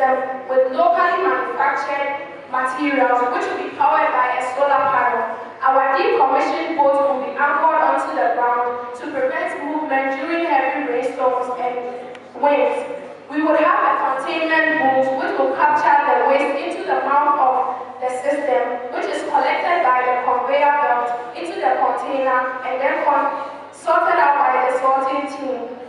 system with locally manufactured materials, which will be powered by a solar panel. Our decommissioned boat will be anchored onto the ground to prevent movement during heavy rainstorms and winds. We will have a containment booth which will capture the waste into the mouth of the system, which is collected by the conveyor belt into the container and then sorted out by the sorting team.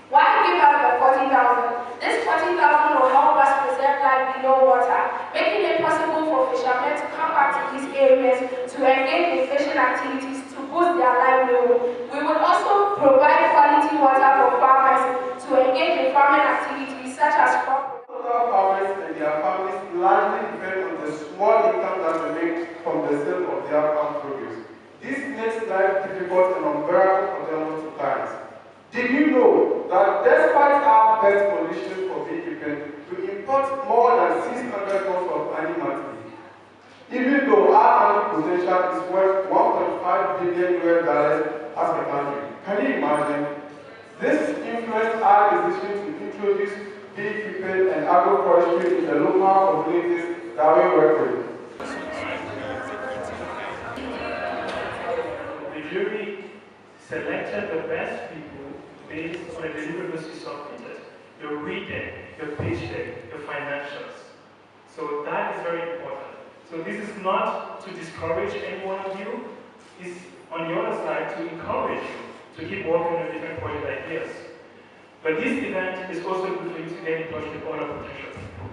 Why give us the 40,000? This 40,000 will help us preserve life below water, making it possible for fishermen to come back to these areas to engage in fishing activities to boost their livelihood. We will also provide quality water for farmers to engage in farming activities such as crop. Rural farmers and their families largely depend on the small income that they make from the sale of their farm produce. This makes life difficult and unbearable for them most times. Did you know that despite our best conditions for beekeeping, we import more than 600 tons of animal feed? Even though our annual potential is worth $1.5 billion as a country. Can you imagine? This influenced our decision to introduce beekeeping and agroforestry in the local communities that we work with. The jury selected the best people based on the deliverables you submitted, your reading, your paycheck, your financials. So that is very important. So this is not to discourage any one of you, it's on the other side to encourage you to keep working on different project ideas. But this event is also good for you to get in touch with other potential people.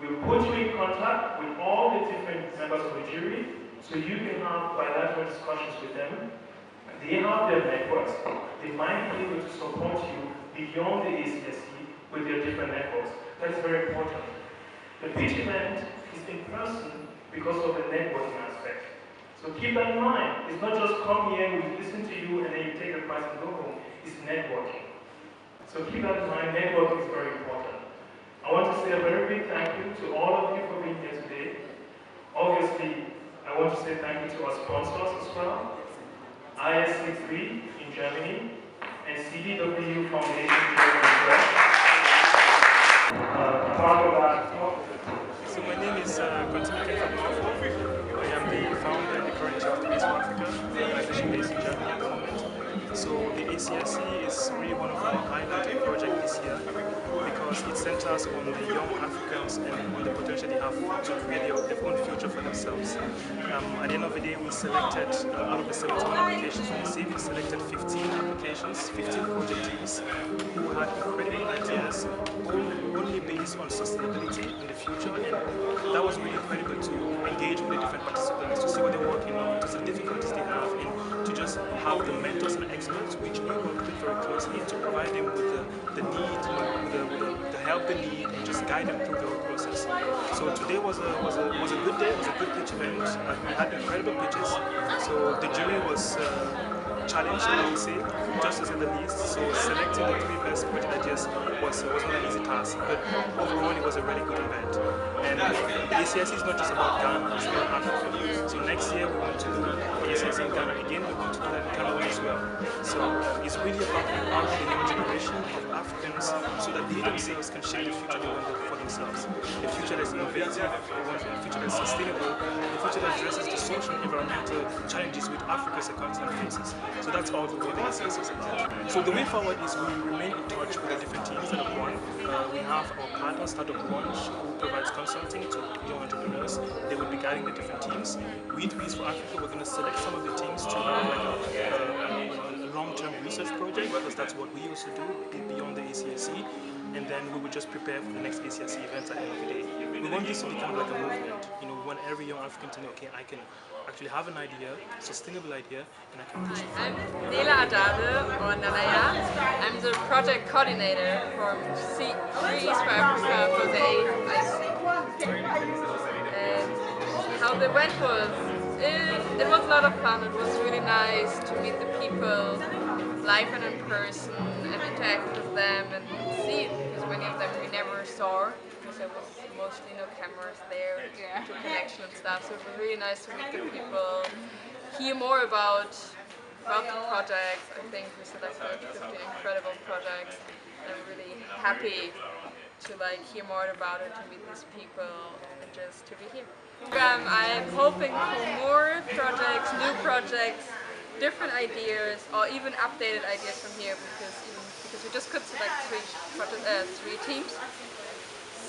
We'll put you in contact with all the different members of the jury so you can have bilateral discussions with them. They have their networks. They might be able to support you beyond the ACSE with their different networks. That is very important. The pitch event is in person because of the networking aspect. So keep that in mind. It's not just come here, we listen to you, and then you take the prize and go home. It's networking. So keep that in mind. Networking is very important. I want to say a very big thank you to all of you for being here today. Obviously, I want to say thank you to our sponsors as well. IS63 in Germany and CDW Foundation in Germany. Part of that. So my name is Konstantin from Norfolk. I am the founder and the current chair of the Base for Africa, the organization based in Germany at the moment. So the ACSE is really one of our highlighted projects this year because it centers on the young Africans and on the potential they have to create their own future for themselves. At the end of the day, we selected, out of the 71 applications we received, we selected 15 applications, 15 project teams who had incredible ideas, only based on sustainability in the future. And that was really incredible to engage with the different participants, to see what they're working on, to see the difficulties they have, and to just have the mentors and experts, which we work with very closely, to provide them with the need, with the help they need, and just guide them through the whole process. So today was a good day. It was a good pitch event. We had incredible pitches. So the jury was challenged, I would say, just to say the least. So selecting the 3 best project ideas was not an easy task, but overall it was a really good event. And the ACSE is not just about Ghana, it's about Africa. So next year we want to do the ACSE in Ghana again. We want to do that in Cameroon as well. So it's really about empowering the new generation of Africans so that they themselves can shape the future they want for themselves. A future that's innovative, a future that's sustainable, a future that addresses the social and environmental challenges which Africa's continent faces. So that's all the way the ACSE is about. So the way forward is we remain in touch with the different teams that have won. We have our partner, Startup Launch, who provides consulting to young entrepreneurs. They will be guiding the different teams. We at Bees for Africa, we're going to select some of the teams to have like a long-term research project, because that's what we also do beyond the ACSE. And then we will just prepare for the next ACSE events at the end of the day. We want this to become like a movement. You know, we want every young African to know, okay, I can actually have an idea, sustainable idea, and I can push it forward. I'm Nela Adade, or Nanaya. I'm the project coordinator for Trees for Africa for the AIC. And how the event was, it was a lot of fun. It was really nice to meet the people live and in person and interact with them and see, because many of them we never saw, because there was mostly no cameras there, to connection and stuff. So it was really nice to meet the people, hear more about the projects. I think we selected 15 incredible projects, and I'm really happy to like hear more about it, to meet these people, and just to be here. I'm hoping for more projects, new projects, different ideas, or even updated ideas from here, because we just could select three teams.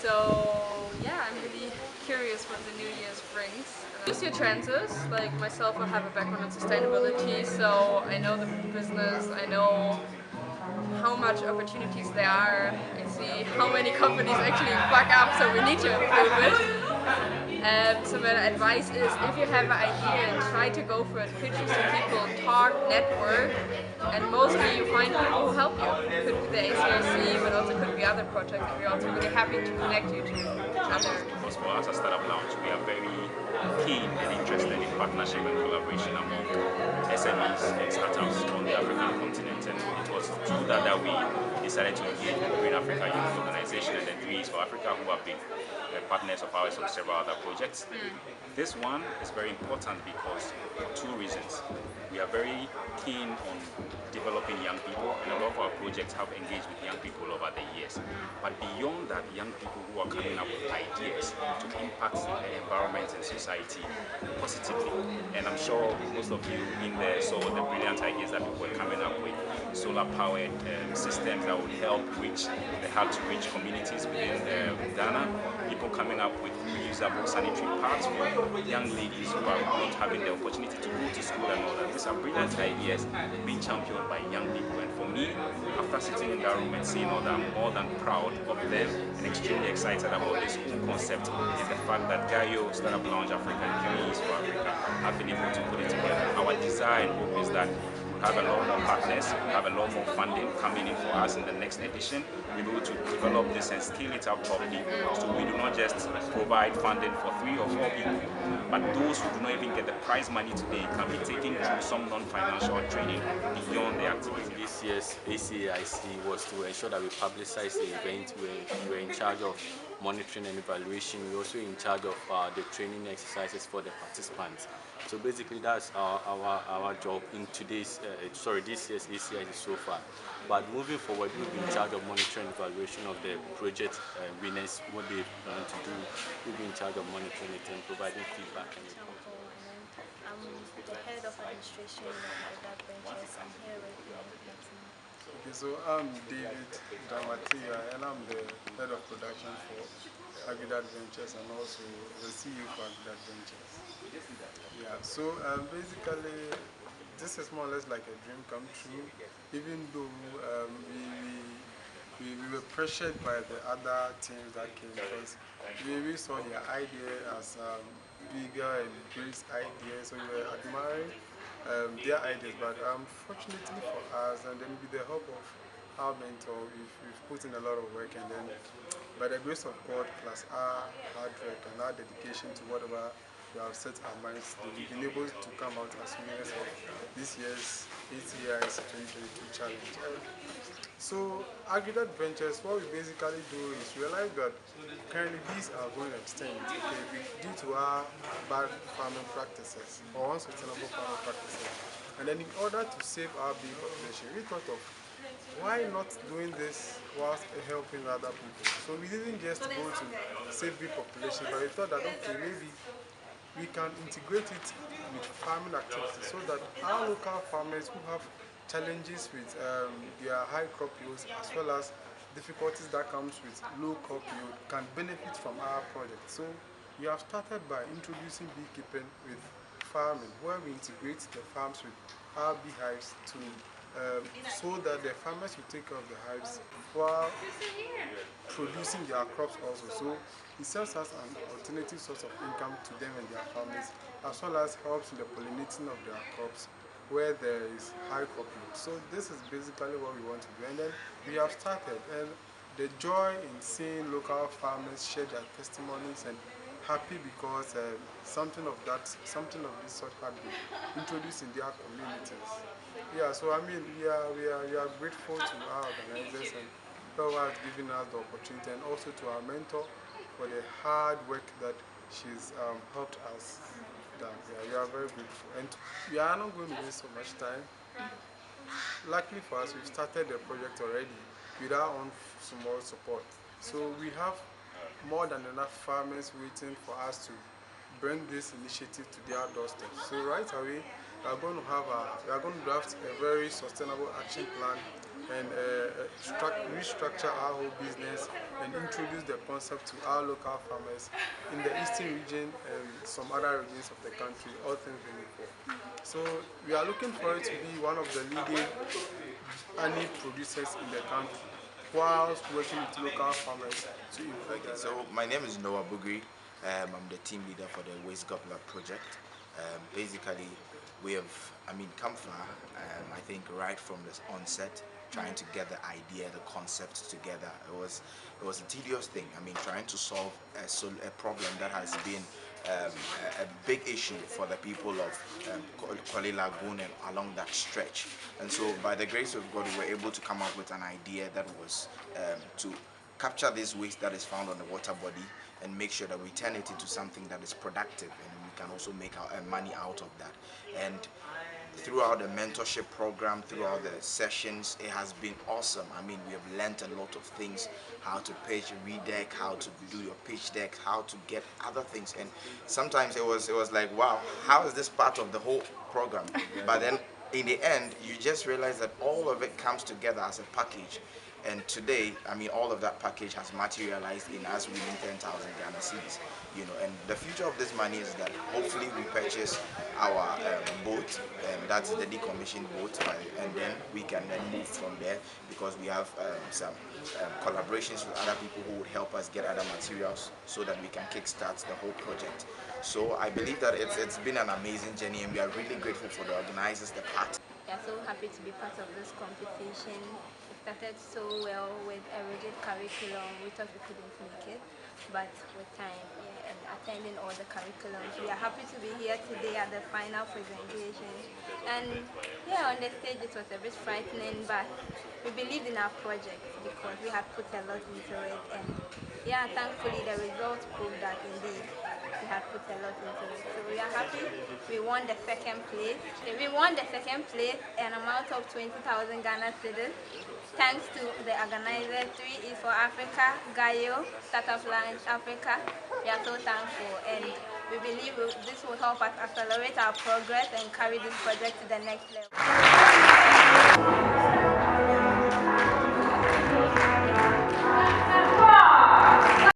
So yeah, I'm really curious what the new year's brings. Use your chances. Like myself, I have a background in sustainability, so I know the business. I know how much opportunities there are. I see how many companies actually fuck up, so we need to improve it. So my advice is, if you have an idea, try to go for it. Pitch to people, talk, network, and mostly you find people who help you. Could be the ACRC, but also could be other projects, and we're also really happy to connect you to each other. Because for us as Startup Lounge, we are very keen and interested in partnership and collaboration among SMEs and startups on the African continent, and it was through that we decided to engage with the Green Africa Youth Organization and the 3 for Africa, who have been partners of ours on several other projects. This one is very important because for 2 reasons. We are very keen on developing young people, and a lot of our projects have engaged with young people over the years. But beyond that, young people who are coming up with ideas to impact the environment and society positively. And I'm sure most of you in there saw the brilliant ideas that people were coming up with. Solar-powered systems that would help reach the hard-to-reach communities within Ghana. People coming up with reusable sanitary pads for young ladies who are not having the opportunity to go to school and all that. These are brilliant ideas being championed by young people. And for me, after sitting in that room and seeing all that, I'm more than proud of them and extremely excited about this whole concept and the fact that Gaio, Startup Lounge Africa, and 3 for Africa have been able to put it together. Our desire and hope is that we have a lot more partners, we have a lot more funding coming in for us in the next edition. We're able to develop this and scale it up properly, so we do not just provide funding for 3 or 4 people, but those who do not even get the prize money today can be taken through some non-financial training beyond the activity. This year's ACIC was to ensure that we publicize the event. We were in charge of monitoring and evaluation. We're also in charge of the training exercises for the participants. So basically that's our job in this year's ACIC so far. But moving forward, we'll be in charge of monitoring and evaluation of the project winners, what they want to do. We'll be in charge of monitoring it and providing feedback and reporting. I'm the head of administration at that Ventures. I'm here with you. Okay, so I'm David Djangmah, and I'm the head of production for Acaic Ventures and also the CEO for Acaic Ventures. Yeah, so basically, this is more or less like a dream come true, even though we were pressured by the other teams that came, because we saw their idea as bigger and great ideas, so we were admiring their ideas. But fortunately for us, and then with the help of our mentor, we've put in a lot of work, and then by the grace of God, plus our hard work and our dedication to whatever we have set our minds to, we've been able to come out as winners of this year's ACIC 2022 challenge. So Acaic Ventures, what we basically do is realize that currently these are going extinct, due to our bad farming practices or unsustainable farming practices. And then in order to save our bee population, we thought of why not doing this whilst helping other people. So we didn't just go to save bee population, but we thought that okay, maybe we can integrate it with farming activities so that our local farmers who have challenges with their high crop yields as well as difficulties that comes with low crop yield can benefit from our project. So we have started by introducing beekeeping with farming, where we integrate the farms with our beehives to so that the farmers will take care of the hives while producing their crops also. So it serves as an alternative source of income to them and their families, as well as helps in the pollinating of their crops where there is high crop yield. So this is basically what we want to do, and then we have started, and the joy in seeing local farmers share their testimonies and happy because something of this sort had been introduced in their communities. Yeah, so I mean, we are grateful to our organizers and whoever has given us the opportunity, and also to our mentor for the hard work that she's helped us done. Yeah, we are very grateful, and we are not going to waste so much time. Luckily for us, we've started the project already with our own small support. So we have more than enough farmers waiting for us to bring this initiative to their doorstep. So right away, we are going to draft a very sustainable action plan and restructure our whole business and introduce the concept to our local farmers in the eastern region and some other regions of the country, all things being equal. So we are looking for it to be one of the leading honey producers in the country, whilst working with local farmers to improve their So my name is Noah Bugri. I'm the team leader for the Waste Gobbler project. Basically, we have, come far. I think right from the onset, trying to get the idea, the concept together. It was a tedious thing. Trying to solve a problem that has been a big issue for the people of Kwale Lagoon and along that stretch. And so, by the grace of God, we were able to come up with an idea that was to capture this waste that is found on the water body and make sure that we turn it into something that is productive, and we can also make money out of that. And throughout the mentorship program, throughout the sessions, it has been awesome. We have learned a lot of things, how to pitch, redeck, how to do your pitch deck, how to get other things. And sometimes it was like, wow, how is this part of the whole program? But then in the end, you just realize that all of it comes together as a package. And today, all of that package has materialized in us winning 10,000 Ghana cedis. And the future of this money is that hopefully we purchase our boat, that's the decommissioned boat, and then we can then move from there, because we have some collaborations with other people who would help us get other materials so that we can kickstart the whole project. So I believe that it's been an amazing journey, and we are really grateful for the organizers, the party. We are so happy to be part of this competition. It started so well with a rigid curriculum. We thought we couldn't make it, but with time, and attending all the curriculums, we are happy to be here today at the final presentation. And on the stage it was a bit frightening, but we believed in our project because we had put a lot into it, and thankfully the results proved that indeed we had put a lot into it. So we are happy. We won the second place. We won the second place, an amount of 20,000 Ghana cedis. Thanks to the organizers, 3E for Africa, Gaio, Startup Lounge Africa. We are so thankful, and we believe this will help us accelerate our progress and carry this project to the next level.